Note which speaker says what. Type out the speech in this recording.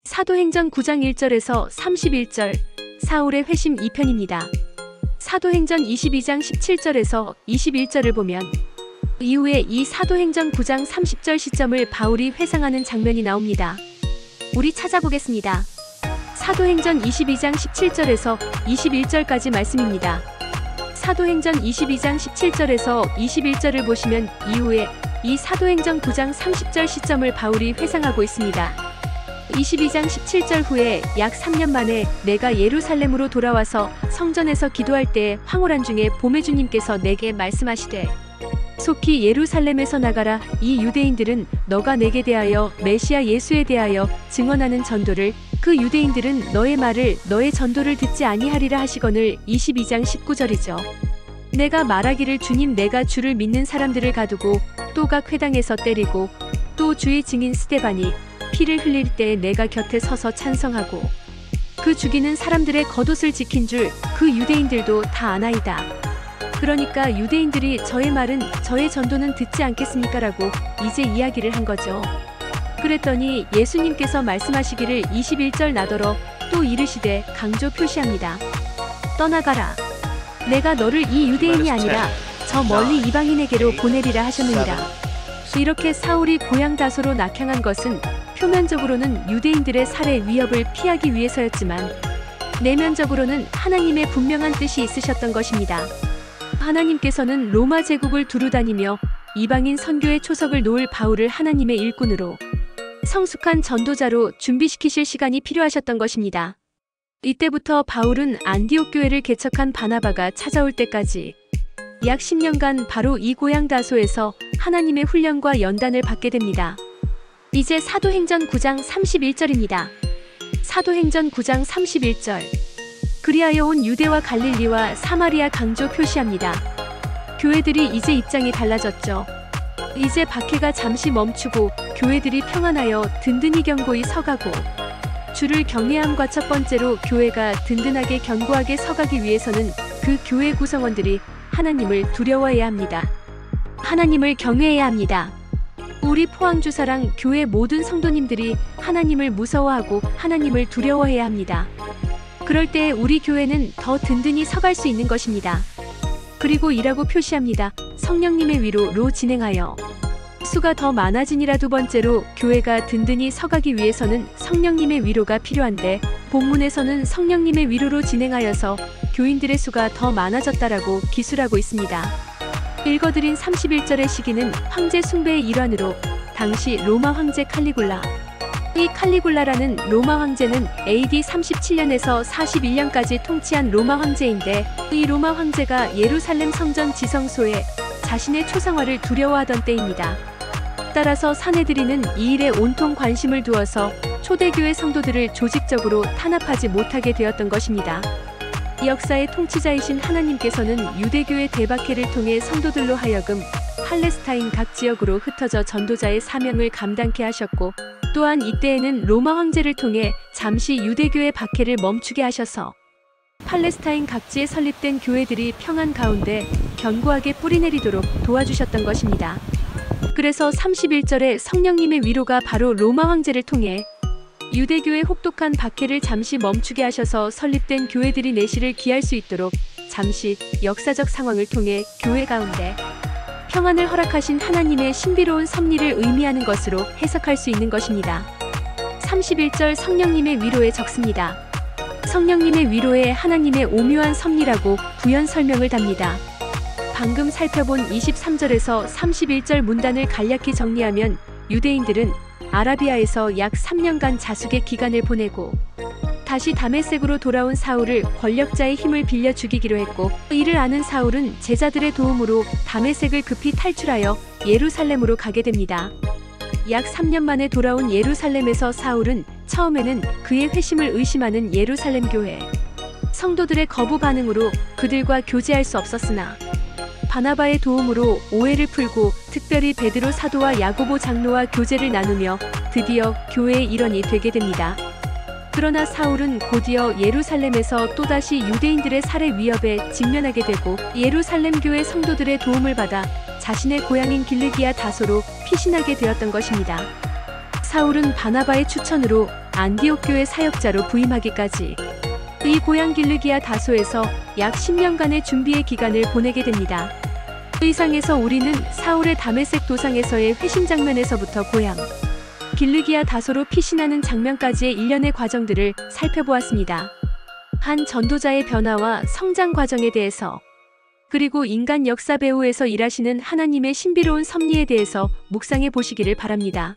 Speaker 1: 사도행전 9장 1절에서 31절 사울의 회심 2편입니다. 사도행전 22장 17절에서 21절을 보면 이후에 이 사도행전 9장 30절 시점을 바울이 회상하는 장면이 나옵니다. 우리 찾아보겠습니다. 사도행전 22장 17절에서 21절까지 말씀입니다. 사도행전 22장 17절에서 21절을 보시면 이후에 이 사도행전 9장 30절 시점을 바울이 회상하고 있습니다. 22장 17절 후에 약 3년 만에 내가 예루살렘으로 돌아와서 성전에서 기도할 때 황홀한 중에 봄의 주님께서 내게 말씀하시되 속히 예루살렘에서 나가라. 이 유대인들은 너가 내게 대하여 메시아 예수에 대하여 증언하는 전도를 그 유대인들은 너의 말을 너의 전도를 듣지 아니하리라 하시거늘. 22장 19절이죠. 내가 말하기를 주님 내가 주를 믿는 사람들을 가두고 또 각 회당에서 때리고 또 주의 증인 스데반이 피를 흘릴 때 내가 곁에 서서 찬성하고 그 죽이는 사람들의 겉옷을 지킨 줄 그 유대인들도 다 아나이다. 그러니까 유대인들이 저의 말은 저의 전도는 듣지 않겠습니까? 라고 이제 이야기를 한 거죠. 그랬더니 예수님께서 말씀하시기를 21절 나더러 또 이르시되 강조 표시합니다. 떠나가라. 내가 너를 이 유대인이 아니라 저 멀리 이방인에게로 보내리라 하셨느니라. 이렇게 사울이 고향 다소로 낙향한 것은 표면적으로는 유대인들의 살해 위협을 피하기 위해서였지만 내면적으로는 하나님의 분명한 뜻이 있으셨던 것입니다. 하나님께서는 로마 제국을 두루다니며 이방인 선교의 초석을 놓을 바울을 하나님의 일꾼으로 성숙한 전도자로 준비시키실 시간이 필요하셨던 것입니다. 이때부터 바울은 안디옥 교회를 개척한 바나바가 찾아올 때까지 약 10년간 바로 이 고향 다소에서 하나님의 훈련과 연단을 받게 됩니다. 이제 사도행전 9장 31절입니다. 사도행전 9장 31절 그리하여 온 유대와 갈릴리와 사마리아 강조 표시합니다. 교회들이 이제 입장이 달라졌죠. 이제 박해가 잠시 멈추고 교회들이 평안하여 든든히 견고히 서가고 주를 경외함과 첫 번째로 교회가 든든하게 견고하게 서가기 위해서는 그 교회 구성원들이 하나님을 두려워해야 합니다. 하나님을 경외해야 합니다. 우리 포항주사랑 교회 모든 성도님들이 하나님을 무서워하고 하나님을 두려워해야 합니다. 그럴 때 우리 교회는 더 든든히 서갈 수 있는 것입니다. 그리고 이라고 표시합니다. 성령님의 위로로 진행하여 수가 더 많아지니라. 두 번째로 교회가 든든히 서가기 위해서는 성령님의 위로가 필요한데 본문에서는 성령님의 위로로 진행하여서 교인들의 수가 더 많아졌다라고 기술하고 있습니다. 읽어드린 31절의 시기는 황제 숭배의 일환으로 당시 로마 황제 칼리굴라 이 칼리굴라라는 로마 황제는 AD 37년에서 41년까지 통치한 로마 황제인데 이 로마 황제가 예루살렘 성전 지성소에 자신의 초상화를 두려워하던 때입니다. 따라서 사내들이는 이 일에 온통 관심을 두어서 초대교회 성도들을 조직적으로 탄압하지 못하게 되었던 것입니다. 역사의 통치자이신 하나님께서는 유대교의 대박해를 통해 성도들로 하여금 팔레스타인 각 지역으로 흩어져 전도자의 사명을 감당케 하셨고 또한 이때에는 로마 황제를 통해 잠시 유대교의 박해를 멈추게 하셔서 팔레스타인 각지에 설립된 교회들이 평안 가운데 견고하게 뿌리내리도록 도와주셨던 것입니다. 그래서 31절에 성령님의 위로가 바로 로마 황제를 통해 유대교의 혹독한 박해를 잠시 멈추게 하셔서 설립된 교회들이 내실을 기할 수 있도록 잠시 역사적 상황을 통해 교회 가운데 평안을 허락하신 하나님의 신비로운 섭리를 의미하는 것으로 해석할 수 있는 것입니다. 31절 성령님의 위로에 적습니다. 성령님의 위로에 하나님의 오묘한 섭리라고 부연 설명을 답니다. 방금 살펴본 23절에서 31절 문단을 간략히 정리하면 유대인들은 아라비아에서 약 3년간 자숙의 기간을 보내고 다시 다메섹으로 돌아온 사울을 권력자의 힘을 빌려 죽이기로 했고 이를 아는 사울은 제자들의 도움으로 다메섹을 급히 탈출하여 예루살렘으로 가게 됩니다. 약 3년 만에 돌아온 예루살렘에서 사울은 처음에는 그의 회심을 의심하는 예루살렘 교회 성도들의 거부 반응으로 그들과 교제할 수 없었으나 바나바의 도움으로 오해를 풀고 특별히 베드로 사도와 야고보 장로와 교제를 나누며 드디어 교회의 일원이 되게 됩니다. 그러나 사울은 곧이어 예루살렘에서 또다시 유대인들의 살해 위협에 직면하게 되고 예루살렘 교회 성도들의 도움을 받아 자신의 고향인 길르기아 다소로 피신하게 되었던 것입니다. 사울은 바나바의 추천으로 안디옥 교회 사역자로 부임하기까지 이 고향 길르기아 다소에서 약 10년간의 준비의 기간을 보내게 됩니다. 의상에서 우리는 사울의 다메섹 도상에서의 회심 장면에서부터 고향 길르기아 다소로 피신하는 장면까지의 일련의 과정들을 살펴보았습니다. 한 전도자의 변화와 성장 과정에 대해서, 그리고 인간 역사 배후에서 일하시는 하나님의 신비로운 섭리에 대해서 묵상해 보시기를 바랍니다.